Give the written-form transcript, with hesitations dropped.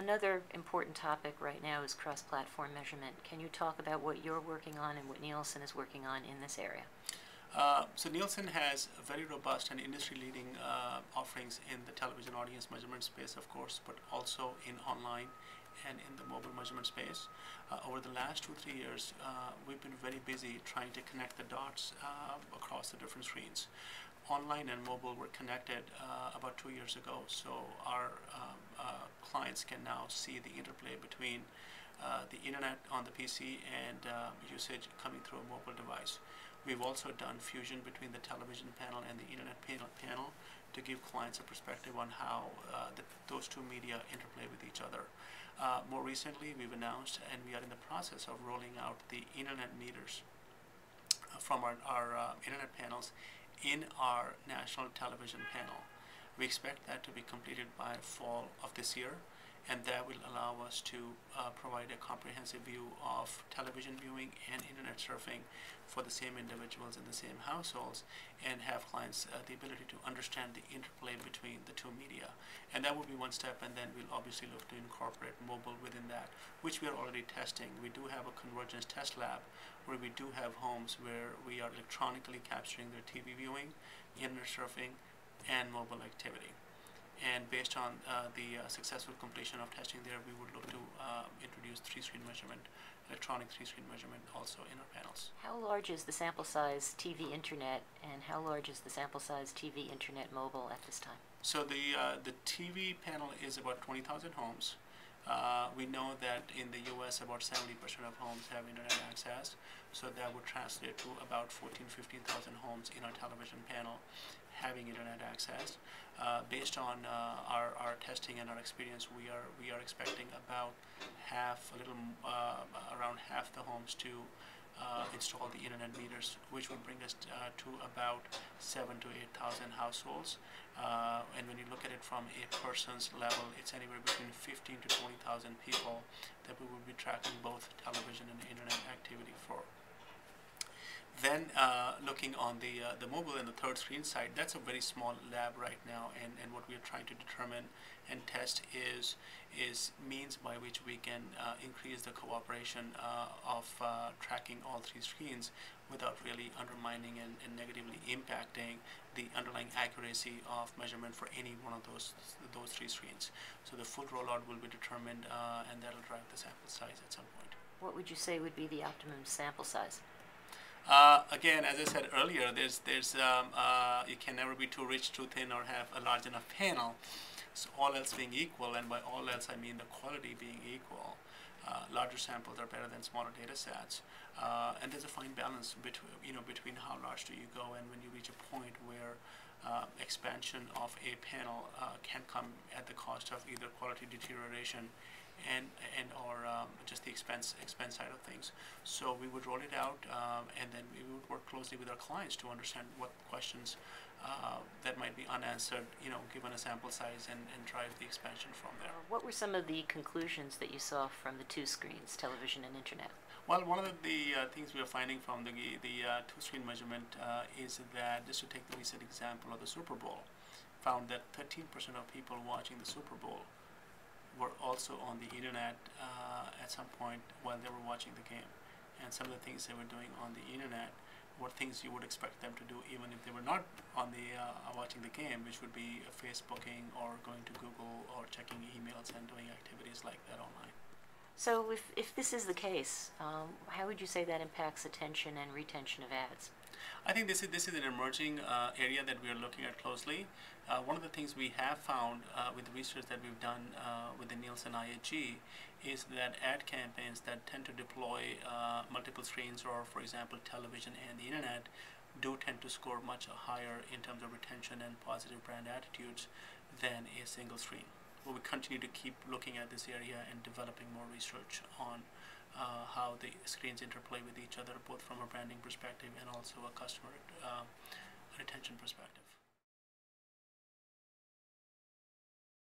another important topic right now is cross-platform measurement. Can you talk about what you're working on and what Nielsen is working on in this area? So Nielsen has very robust and industry-leading offerings in the television audience measurement space, of course, but also in online and in the mobile measurement space. Over the last 2-3 years, we've been very busy trying to connect the dots across the different screens. Online and mobile were connected about 2 years ago, so our clients can now see the interplay between the internet on the PC and usage coming through a mobile device. We've also done fusion between the television panel and the internet panel to give clients a perspective on how those two media interplay with each other. More recently, we've announced, and we are in the process of rolling out the internet meters from our internet panels in our national television panel. We expect that to be completed by fall of this year, and that will allow us to provide a comprehensive view of television viewing and internet surfing for the same individuals in the same households, and have clients the ability to understand the interplay between the two media. And that will be one step, and then we'll obviously look to incorporate mobile within that, which we are already testing. We do have a convergence test lab where we do have homes where we are electronically capturing their TV viewing, internet surfing, and mobile activity. And based on the successful completion of testing there, we would look to introduce three-screen measurement, electronic three-screen measurement also in our panels. How large is the sample size TV Internet, and how large is the sample size TV Internet mobile at this time? So the TV panel is about 20,000 homes. We know that in the US about 70% of homes have internet access, so that would translate to about 15,000 homes in our television panel having internet access. Based on our testing and our experience, we are expecting about around half the homes to install the internet meters, which would bring us to about 7,000 to 8,000 households. And when you look at it from a person's level, it's anywhere between 15,000 to 20,000 people that we will be tracking both television and internet activity for. Then looking on the mobile and the third screen side, that's a very small lab right now, and what we are trying to determine and test is means by which we can increase the cooperation of tracking all three screens without really undermining and negatively impacting the underlying accuracy of measurement for any one of those three screens. So the full rollout will be determined, and that'll drive the sample size at some point. What would you say would be the optimum sample size? Again, as I said earlier, you can never be too rich, too thin, or have a large enough panel. So all else being equal, and by all else I mean the quality being equal, larger samples are better than smaller data sets. And there's a fine balance between how large do you go, and when you reach a point where expansion of a panel can come at the cost of either quality deterioration and or just the expense side of things. So we would roll it out, and then we would work closely with our clients to understand what questions that might be unanswered, given a sample size, and drive the expansion from there. What were some of the conclusions that you saw from the two screens, television and internet? Well, one of the things we are finding from the two-screen measurement is that, just to take the recent example of the Super Bowl, found that 13% of people watching the Super Bowl were also on the internet at some point while they were watching the game. And some of the things they were doing on the internet were things you would expect them to do even if they were not on the watching the game, which would be Facebooking or going to Google or checking emails and doing activities like that online. So if this is the case, how would you say that impacts attention and retention of ads? I think this is an emerging area that we are looking at closely. One of the things we have found with the research that we've done with the Nielsen IAG is that ad campaigns that tend to deploy multiple screens, or for example television and the internet, do tend to score much higher in terms of retention and positive brand attitudes than a single screen. Well, we continue to keep looking at this area and developing more research on how the screens interplay with each other, both from a branding perspective and also a customer retention perspective.